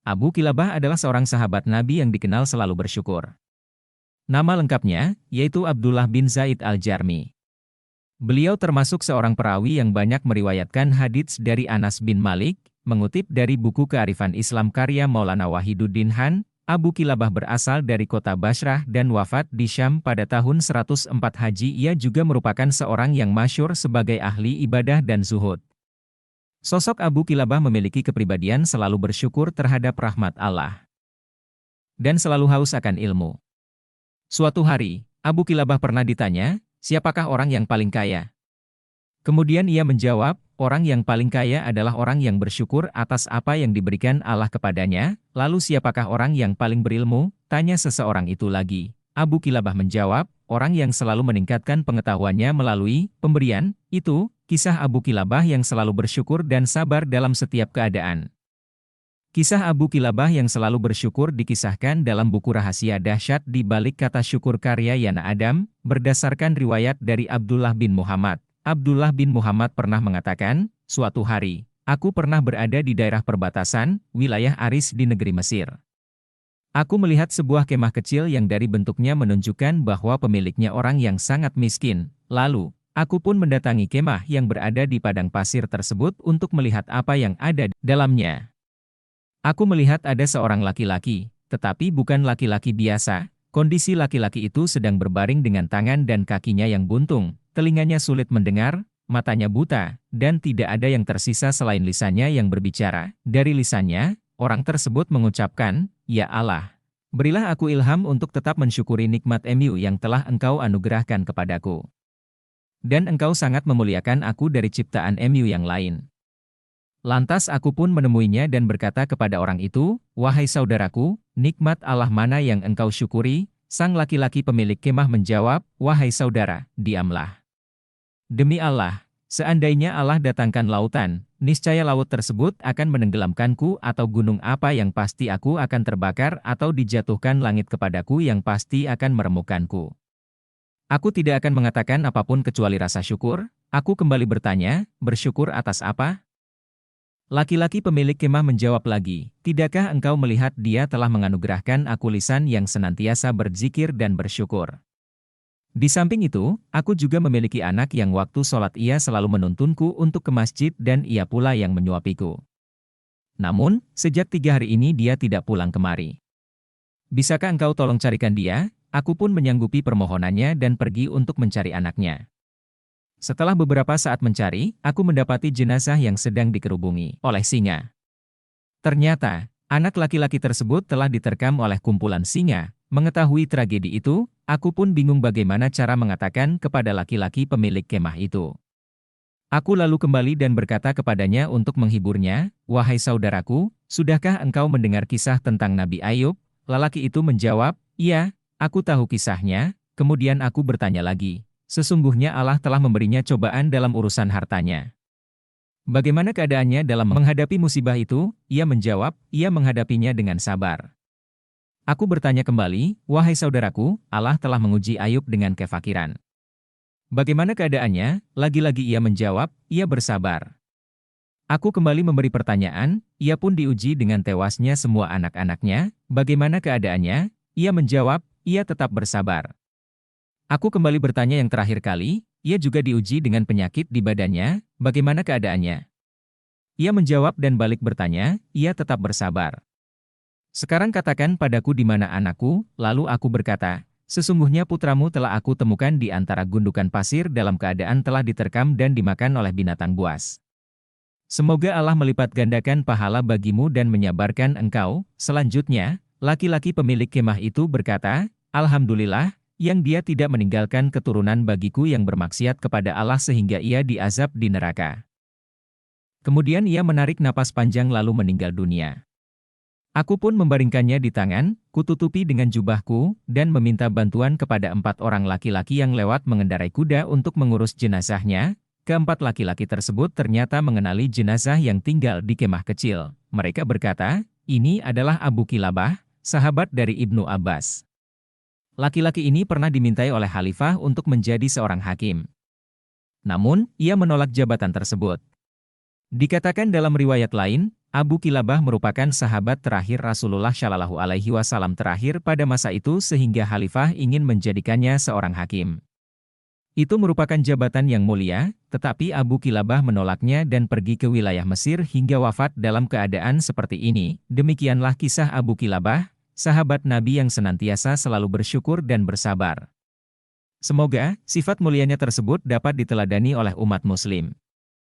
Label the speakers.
Speaker 1: Abu Kilabah adalah seorang sahabat Nabi yang dikenal selalu bersyukur. Nama lengkapnya, yaitu Abdullah bin Zaid al-Jarmi. Beliau termasuk seorang perawi yang banyak meriwayatkan hadits dari Anas bin Malik, mengutip dari buku Kearifan Islam karya Maulana Wahiduddin Han. Abu Kilabah berasal dari kota Basrah dan wafat di Syam pada tahun 104 Haji. Ia juga merupakan seorang yang masyhur sebagai ahli ibadah dan zuhud. Sosok Abu Kilabah memiliki kepribadian selalu bersyukur terhadap rahmat Allah dan selalu haus akan ilmu. Suatu hari, Abu Kilabah pernah ditanya, siapakah orang yang paling kaya? Kemudian ia menjawab, orang yang paling kaya adalah orang yang bersyukur atas apa yang diberikan Allah kepadanya. Lalu siapakah orang yang paling berilmu? Tanya seseorang itu lagi. Abu Kilabah menjawab, orang yang selalu meningkatkan pengetahuannya melalui pemberian. Itu kisah Abu Kilabah yang selalu bersyukur dan sabar dalam setiap keadaan. Kisah Abu Kilabah yang selalu bersyukur dikisahkan dalam buku Rahasia Dahsyat di Balik Kata Syukur karya Yana Adam, berdasarkan riwayat dari Abdullah bin Muhammad. Abdullah bin Muhammad pernah mengatakan, suatu hari, aku pernah berada di daerah perbatasan, wilayah Aris di negeri Mesir. Aku melihat sebuah kemah kecil yang dari bentuknya menunjukkan bahwa pemiliknya orang yang sangat miskin. Lalu, aku pun mendatangi kemah yang berada di padang pasir tersebut untuk melihat apa yang ada di dalamnya. Aku melihat ada seorang laki-laki, tetapi bukan laki-laki biasa. Kondisi laki-laki itu sedang berbaring dengan tangan dan kakinya yang buntung, telinganya sulit mendengar, matanya buta, dan tidak ada yang tersisa selain lisannya yang berbicara. Dari lisannya, orang tersebut mengucapkan, "Ya Allah, berilah aku ilham untuk tetap mensyukuri nikmat yang telah Engkau anugerahkan kepadaku. Dan Engkau sangat memuliakan aku dari ciptaan yang lain." Lantas aku pun menemuinya dan berkata kepada orang itu, "Wahai saudaraku, nikmat Allah mana yang engkau syukuri?" Sang laki-laki pemilik kemah menjawab, "Wahai saudara, diamlah. Demi Allah, seandainya Allah datangkan lautan, niscaya laut tersebut akan menenggelamkanku, atau gunung apa yang pasti aku akan terbakar, atau dijatuhkan langit kepadaku yang pasti akan meremukkanku. Aku tidak akan mengatakan apapun kecuali rasa syukur." Aku kembali bertanya, "Bersyukur atas apa?" Laki-laki pemilik kemah menjawab lagi, "Tidakkah engkau melihat Dia telah menganugerahkan aku lisan yang senantiasa berzikir dan bersyukur? Di samping itu, aku juga memiliki anak yang waktu sholat ia selalu menuntunku untuk ke masjid dan ia pula yang menyuapiku. Namun, sejak 3 hari ini dia tidak pulang kemari. Bisakah engkau tolong carikan dia?" Aku pun menyanggupi permohonannya dan pergi untuk mencari anaknya. Setelah beberapa saat mencari, aku mendapati jenazah yang sedang dikerubungi oleh singa. Ternyata, anak laki-laki tersebut telah diterkam oleh kumpulan singa. Mengetahui tragedi itu, aku pun bingung bagaimana cara mengatakan kepada laki-laki pemilik kemah itu. Aku lalu kembali dan berkata kepadanya untuk menghiburnya, "Wahai saudaraku, sudahkah engkau mendengar kisah tentang Nabi Ayub?" Lelaki itu menjawab, "Iya, aku tahu kisahnya." Kemudian aku bertanya lagi, "Sesungguhnya Allah telah memberinya cobaan dalam urusan hartanya. Bagaimana keadaannya dalam menghadapi musibah itu?" Ia menjawab, "Ia menghadapinya dengan sabar." Aku bertanya kembali, "Wahai saudaraku, Allah telah menguji Ayub dengan kefakiran. Bagaimana keadaannya?" Lagi-lagi ia menjawab, "Ia bersabar." Aku kembali memberi pertanyaan, ia pun diuji dengan tewasnya semua anak-anaknya. Bagaimana keadaannya? Ia menjawab, "Ia tetap bersabar." Aku kembali bertanya yang terakhir kali, ia juga diuji dengan penyakit di badannya, bagaimana keadaannya? Ia menjawab dan balik bertanya, "Ia tetap bersabar." "Sekarang katakan padaku di mana anakku?" Lalu aku berkata, "Sesungguhnya putramu telah aku temukan di antara gundukan pasir dalam keadaan telah diterkam dan dimakan oleh binatang buas. Semoga Allah melipat gandakan pahala bagimu dan menyabarkan engkau." Selanjutnya, laki-laki pemilik kemah itu berkata, "Alhamdulillah, yang Dia tidak meninggalkan keturunan bagiku yang bermaksiat kepada Allah sehingga ia diazab di neraka." Kemudian ia menarik napas panjang lalu meninggal dunia. Aku pun membaringkannya di tangan, kututupi dengan jubahku, dan meminta bantuan kepada 4 orang laki-laki yang lewat mengendarai kuda untuk mengurus jenazahnya. Keempat laki-laki tersebut ternyata mengenali jenazah yang tinggal di kemah kecil. Mereka berkata, "Ini adalah Abu Kilabah, sahabat dari Ibnu Abbas." Laki-laki ini pernah dimintai oleh khalifah untuk menjadi seorang hakim. Namun, ia menolak jabatan tersebut. Dikatakan dalam riwayat lain, Abu Kilabah merupakan sahabat terakhir Rasulullah Shallallahu Alaihi Wasallam terakhir pada masa itu sehingga Khalifah ingin menjadikannya seorang hakim. Itu merupakan jabatan yang mulia, tetapi Abu Kilabah menolaknya dan pergi ke wilayah Mesir hingga wafat dalam keadaan seperti ini. Demikianlah kisah Abu Kilabah, sahabat Nabi yang senantiasa selalu bersyukur dan bersabar. Semoga sifat mulianya tersebut dapat diteladani oleh umat muslim.